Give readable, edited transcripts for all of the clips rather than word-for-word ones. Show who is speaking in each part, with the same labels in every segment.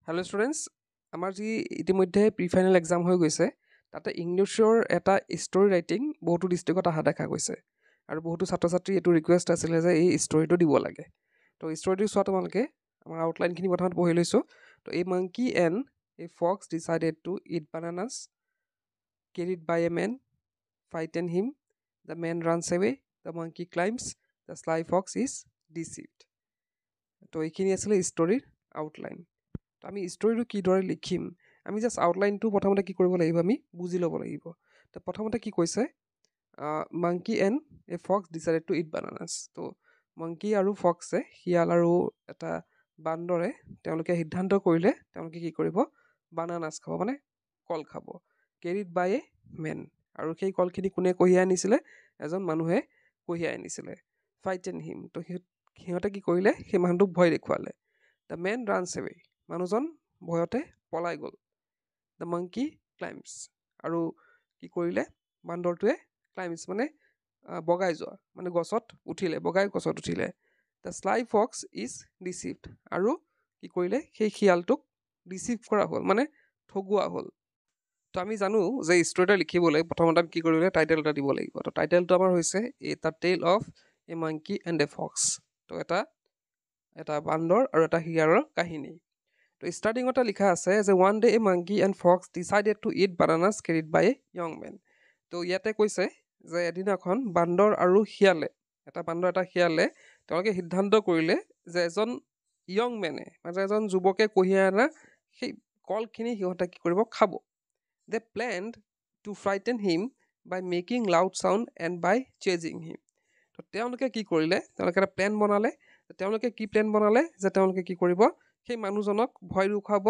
Speaker 1: Hello' students, আমাৰ যি ইতিমধ্যে প্ৰি ফাইনেল এক্সাম হৈ গৈছে তাতে ইংলিছৰ এটা ষ্টৰি ৰাইটিং বহুতো ডিষ্ট্ৰিক্টত অহা দেখা গৈছে আৰু বহুতো ছাত্ৰ ছাত্ৰী এইটো ৰিকুৱেষ্ট আছিলে যে এই ষ্টৰিটো দিব লাগে। তো ষ্টৰিটো চোৱা তোমালোকে আমাৰ আউটলাইনখিনি প্ৰথমত পঢ়ি লৈছোঁ। তো এই monkey and a fox decided to eat bananas carried by a man fight and him the man runs away the monkey climbs the sly fox is deceived. তো এইখিনি আছিলে ষ্টৰিৰ আউটলাইন। তো আমি ষ্টৰিটো কিদৰে লিখিম, আমি জাষ্ট আউটলাইনটো প্ৰথমতে কি কৰিব লাগিব, আমি বুজি ল'ব লাগিব। তো প্ৰথমতে কি কৈছে, monkey and a fox decided to eat bananas. তো মাংকি আৰু ফক্সে, শিয়াল আৰু এটা বান্দৰে তেওঁলোকে সিদ্ধান্ত কৰিলে তেওঁলোকে কি কৰিব, বানানাছ খাব, মানে কল খাব। কেৰিড বাই এ মেন, আৰু সেই কলখিনি কোনে কঢ়িয়াই আনিছিলে, এজন মানুহে কঢ়িয়াই আনিছিলে। ফাইট এণ্ড হিম, তো সিহঁতে কি কৰিলে, সেই মানুহটোক ভয় দেখুৱালে। দ্য মেন ৰানছ এৱে, মানুহজন ভয়তে পলাই গ'ল। দ্য মাংকি ক্লাইম্বছ, আৰু কি কৰিলে, বান্দৰটোৱে ক্লাইম্বছ মানে বগাই যোৱা, মানে গছত উঠিলে, বগাই গছত উঠিলে। দ্য স্লাই ফক্স ইজ ডিচিভড, আৰু কি কৰিলে, সেই শিয়ালটোক ডিচিভ কৰা হ'ল, মানে ঠগোৱা হ'ল। তো আমি জানো যে ষ্টৰি এটা লিখিবলৈ প্ৰথমতে কি কৰিব লাগিব, টাইটেল এটা দিব লাগিব। তো টাইটেলটো আমাৰ হৈছে দ্য টেল of A monkey and a Fox. তো এটা বান্দৰ আৰু এটা শিয়ালৰ কাহিনী। তো ষ্টাৰ্টিঙতে লিখা আছে যে one day a monkey and fox decided to eat bananas carried by a young man. তো ইয়াতে কৈছে যে এদিনাখন বান্দৰ আৰু শিয়ালে, এটা শিয়ালে তেওঁলোকে সিদ্ধান্ত কৰিলে যে এজন য়ং মেনে, মানে এজন যুৱকে কঢ়িয়াই অনা সেই কলখিনি সিহঁতে কি কৰিব, খাব। They planned to frighten him by making loud sound and by chasing him. তো তেওঁলোকে কি কৰিলে, তেওঁলোকে এটা প্লেন বনালে। তেওঁলোকে কি প্লেন বনালে, যে তেওঁলোকে কি কৰিব, সেই মানুহজনক ভয় দেখুৱাব,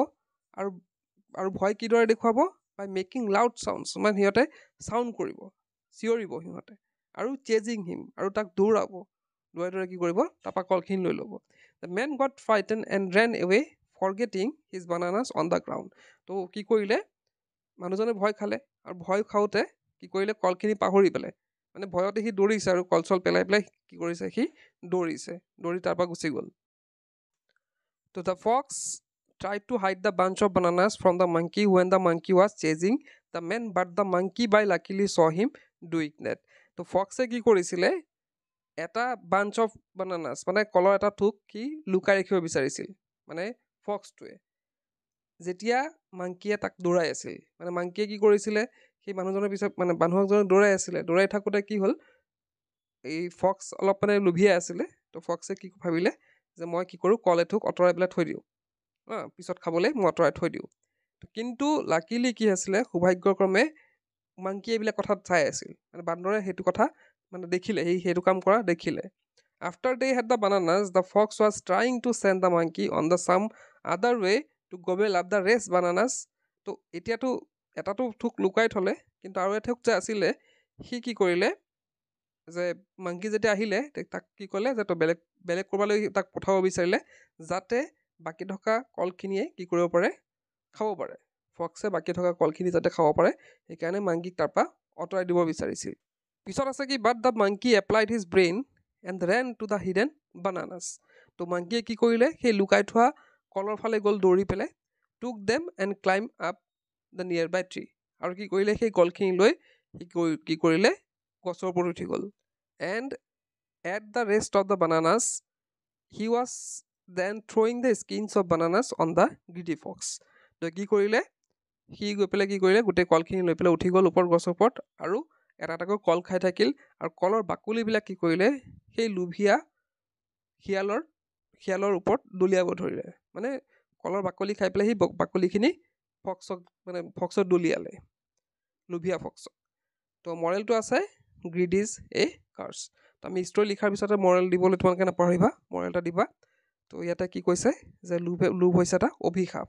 Speaker 1: আৰু ভয় কিদৰে দেখুৱাব, বাই মেকিং লাউড চাউণ্ডছ, মানে সিহঁতে চাউণ্ড কৰিব, চিঞৰিব সিহঁতে, আৰু চেজিং হিম, আৰু তাক দৌৰাই কি কৰিব, তাৰপৰা কলখিনি লৈ ল'ব। The man got frighten and ran away forgetting his bananas on the ground. তো কি কৰিলে, মানুহজনে ভয় খালে, আৰু ভয় খাওঁতে কি কৰিলে, কলখিনি পাহৰি পেলাই, মানে ভয়তে সি দৌৰিছে, আৰু কল চল পেলাই পেলাই কি কৰিছে, সি দৌৰি তাৰপৰা গুচি গ'ল। তো the Fox tried to hide the bunch of bananas from the monkey when the monkey was chasing the man, but the monkey by luckily saw him doing that. তো ফক্সে কি কৰিছিলে, এটা বাঞ্চ অফ বানানাছ, মানে কলৰ এটা থোক সি লুকাই ৰাখিব বিচাৰিছিল, মানে ফক্সটোৱে। যেতিয়া মাংকিয়ে তাক দৌৰাই আছিল, মানে মাংকিয়ে কি কৰিছিলে, সেই মানুহজনৰ পিছত, মানে মানুহজনে দৌৰাই আছিলে, দৌৰাই থাকোঁতে কি হ'ল, এই ফক্স অলপ মানে লুভিয়াই আছিলে। তো ফক্সে কি ভাবিলে, যে মই কি কৰোঁ, কল এথোক আঁতৰাই পেলাই থৈ দিওঁ, পিছত খাবলৈ মই আঁতৰাই থৈ দিওঁ। কিন্তু লাকিলি কি আছিলে, সৌভাগ্যক্ৰমে মাংকিয়ে এইবিলাক কথাত চাই আছিল, মানে বান্দৰে সেইটো কথা মানে দেখিলে, সেইটো কাম কৰা দেখিলে। After they had the bananas the fox was trying to send the monkey on the some other way to gobble up the rest bananas. তো এতিয়াতো এটাতো থোক লুকাই থ'লে, কিন্তু আৰু এথোক যে আছিলে, সি কি কৰিলে, যে মাংকি যেতিয়া আহিলে তাক কি ক'লে, যে তই বেলেগ ক'ৰবালৈ তাক পঠাব বিচাৰিলে, যাতে বাকী থকা কলখিনিয়ে কি কৰিব পাৰে, খাব পাৰে। ফক্সে বাকী থকা কলখিনি যাতে খাব পাৰে, সেইকাৰণে মাংকিক তাৰপৰা আঁতৰাই দিব বিচাৰিছিল। পিছত আছে কি, but the monkey applied his brain and ran to the hidden bananas. তো মাংকিয়ে কি কৰিলে, সেই লুকাই থোৱা কলৰ ফালে গ'ল দৌৰি পেলাই, টুক them and claim up the নিয়াৰ বাই ট্ৰী, আৰু কি কৰিলে, সেই কলখিনি লৈ সি কি কৰিলে, গছৰ ওপৰত উঠি গ'ল। And at the rest of the bananas he was then throwing the skins of bananas on the greedy fox. তো কি কৰিলে, সি গৈ পেলাই কি কৰিলে, গোটেই কলখিনি লৈ পেলাই উঠি গ'ল ওপৰত, গছৰ ওপৰত, আৰু এটা এটাকৈ কল খাই থাকিল, আৰু কলৰ বাকলিবিলাক কি কৰিলে, সেই লোভীয়া শিয়ালৰ ওপৰত দলিয়াব ধৰিলে, মানে কলৰ বাকলি খাই পেলাই সেই বাকলিখিনি ফক্সক দলিয়ালে, লোভীয়া ফক্সক। তো মৰেলটো আছে, গ্ৰীড ইজ এ কাৰ্ছ। তো আমি ষ্টৰি লিখাৰ পিছতে মৰেল দিবলৈ তোমালোকে নাপাহৰিবা, মৰেল এটা দিবা। তো ইয়াতে কি কৈছে, যে লোভ হৈছে এটা অভিশাপ।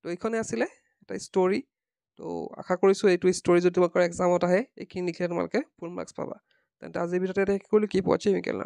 Speaker 1: তো এইখনে আছিলে এটা ষ্টৰি। তো আশা কৰিছোঁ এইটো ষ্টৰি যদি তোমালোকৰ এক্সামত আহে, এইখিনি লিখিলে তোমালোকে ফুল মাৰ্কছ পাবা। তেন্তে আজিৰ ভিডিঅ'তে শেষ কৰিলোঁ। কিপ ৱাচিং, উই কেন লাৰ্ণ।